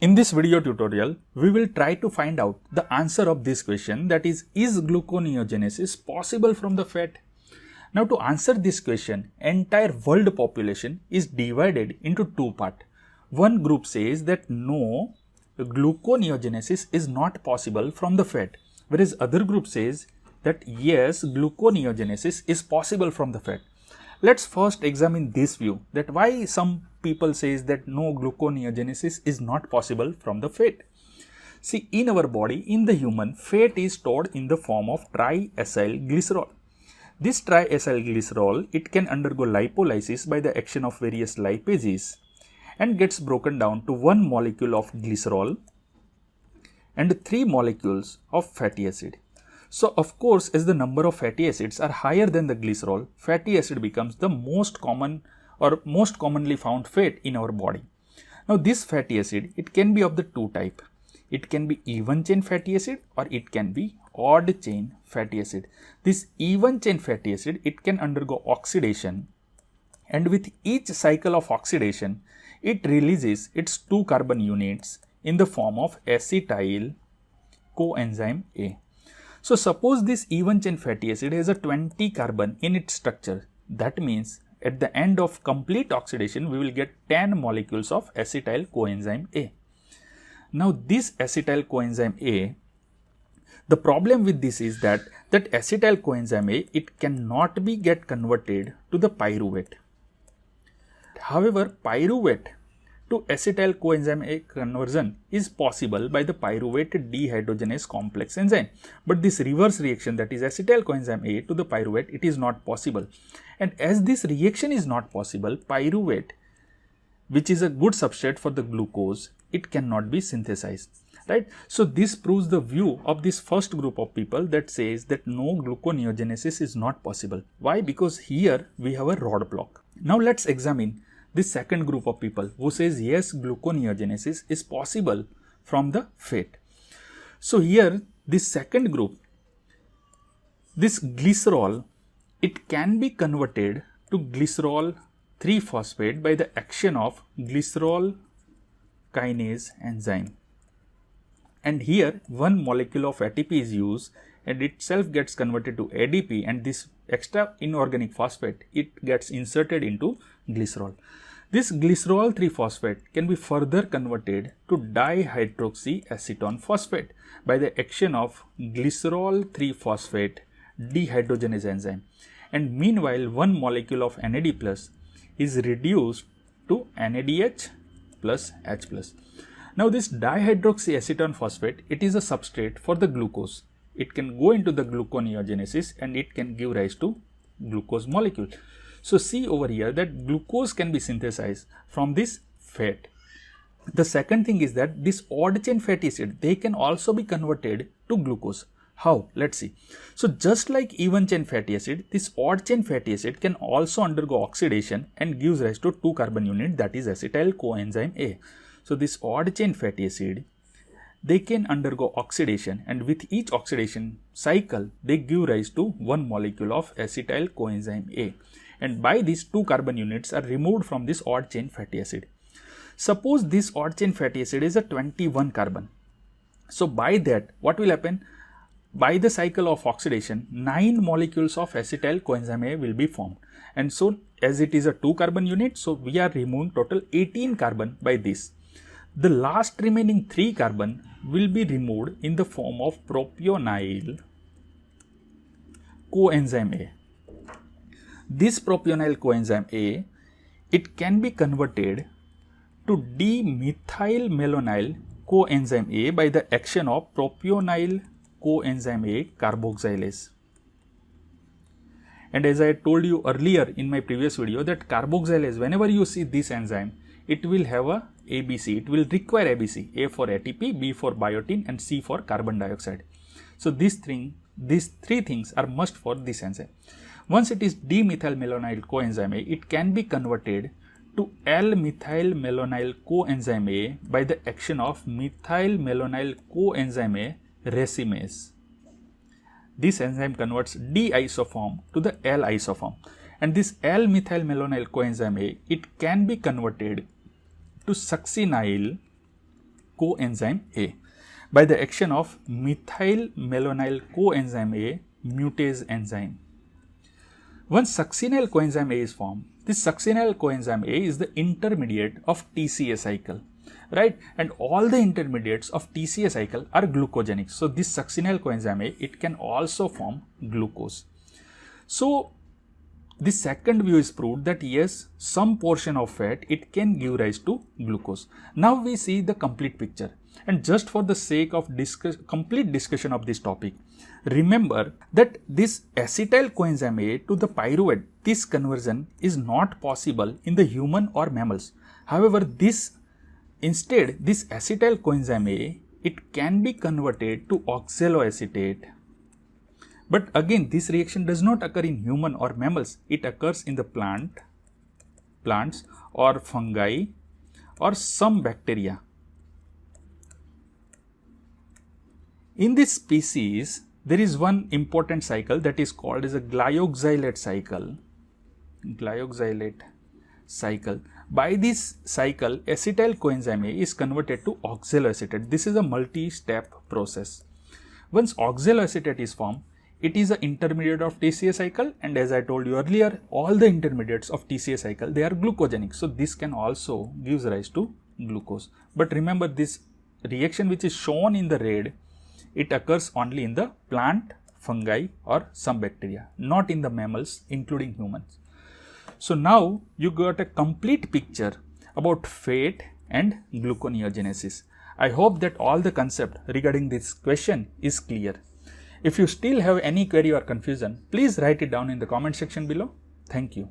In this video tutorial, we will try to find out the answer of this question, that is gluconeogenesis possible from the fat? Now to answer this question, entire world population is divided into two parts. One group says that no, gluconeogenesis is not possible from the fat, whereas other group says that yes, gluconeogenesis is possible from the fat. Let's first examine this view, that why some people says that no, gluconeogenesis is not possible from the fat. See, in our body, in the human, fat is stored in the form of triacylglycerol. This triacylglycerol, it can undergo lipolysis by the action of various lipases and gets broken down to one molecule of glycerol and three molecules of fatty acid. So, of course, as the number of fatty acids are higher than the glycerol, fatty acid becomes the most common or most commonly found fat in our body. Now, this fatty acid, it can be of the two type. It can be even chain fatty acid or it can be odd chain fatty acid. This even chain fatty acid, it can undergo oxidation, and with each cycle of oxidation, it releases its 2 carbon units in the form of acetyl coenzyme A. So, suppose this even chain fatty acid has a 20 carbon in its structure. That means at the end of complete oxidation, we will get 10 molecules of acetyl coenzyme A. Now, this acetyl coenzyme A, the problem with this is that acetyl coenzyme A, it cannot be get converted to the pyruvate. However, pyruvate to acetyl coenzyme A conversion is possible by the pyruvate dehydrogenase complex enzyme. But this reverse reaction, that is acetyl coenzyme A to the pyruvate, it is not possible. And as this reaction is not possible, pyruvate, which is a good substrate for the glucose, it cannot be synthesized. Right? So, this proves the view of this first group of people that says that no, gluconeogenesis is not possible. Why? Because here we have a roadblock. Now, let's examine this second group of people who says yes, gluconeogenesis is possible from the fat. So, here this second group, this glycerol, it can be converted to glycerol 3-phosphate by the action of glycerol kinase enzyme. And here one molecule of ATP is used and itself gets converted to ADP, and this extra inorganic phosphate, it gets inserted into glycerol. This glycerol 3-phosphate can be further converted to dihydroxyacetone phosphate by the action of glycerol 3-phosphate dehydrogenase enzyme. And meanwhile, one molecule of NAD plus is reduced to NADH plus H plus. Now, this dihydroxyacetone phosphate, it is a substrate for the glucose. It can go into the gluconeogenesis and it can give rise to glucose molecule. So, see over here that glucose can be synthesized from this fat. The second thing is that this odd chain fatty acid, they can also be converted to glucose. How? Let's see. So, just like even chain fatty acid, this odd chain fatty acid can also undergo oxidation and gives rise to 2 carbon unit, that is acetyl coenzyme A. So, this odd chain fatty acid, they can undergo oxidation, and with each oxidation cycle, they give rise to one molecule of acetyl coenzyme A. And by these 2 carbon units are removed from this odd chain fatty acid. Suppose this odd chain fatty acid is a 21 carbon. So, by that, what will happen? By the cycle of oxidation, 9 molecules of acetyl coenzyme A will be formed. And so, as it is a 2 carbon unit, so we are removing total 18 carbon by this. The last remaining 3 carbon will be removed in the form of propionyl coenzyme A. This propionyl coenzyme A, it can be converted to D-methylmalonyl coenzyme A by the action of propionyl coenzyme A carboxylase. And as I told you earlier in my previous video, that carboxylase, whenever you see this enzyme, it will have a ABC. It will require ABC, A for ATP, B for biotin, and C for carbon dioxide. So, these 3 things are must for this enzyme. Once it is D-methylmalonyl coenzyme A, it can be converted to L-methylmalonyl coenzyme A by the action of methylmalonyl coenzyme A racemase. This enzyme converts D isoform to the L isoform, and this L-methylmalonyl coenzyme A, it can be converted to succinyl coenzyme A by the action of methylmalonyl coenzyme A mutase enzyme. Once succinyl coenzyme A is formed, this succinyl coenzyme A is the intermediate of TCA cycle, right? And all the intermediates of TCA cycle are glucogenic. So this succinyl coenzyme A, it can also form glucose. So the second view is proved that yes, some portion of fat, it can give rise to glucose. Now we see the complete picture, and just for the sake of complete discussion of this topic, remember that this acetyl coenzyme A to the pyruvate, this conversion is not possible in the human or mammals. However, instead this acetyl coenzyme A, it can be converted to oxaloacetate. But again, this reaction does not occur in human or mammals. It occurs in the plants or fungi or some bacteria. In this species, there is one important cycle that is called as a glyoxylate cycle. By this cycle, acetyl coenzyme A is converted to oxaloacetate. This is a multi-step process. Once oxaloacetate is formed, it is an intermediate of TCA cycle, and as I told you earlier, all the intermediates of TCA cycle, they are glucogenic. So this can also give rise to glucose. But remember, this reaction which is shown in the red, it occurs only in the plant, fungi or some bacteria, not in the mammals including humans. So now you got a complete picture about fat and gluconeogenesis. I hope that all the concept regarding this question is clear. If you still have any query or confusion, please write it down in the comment section below. Thank you.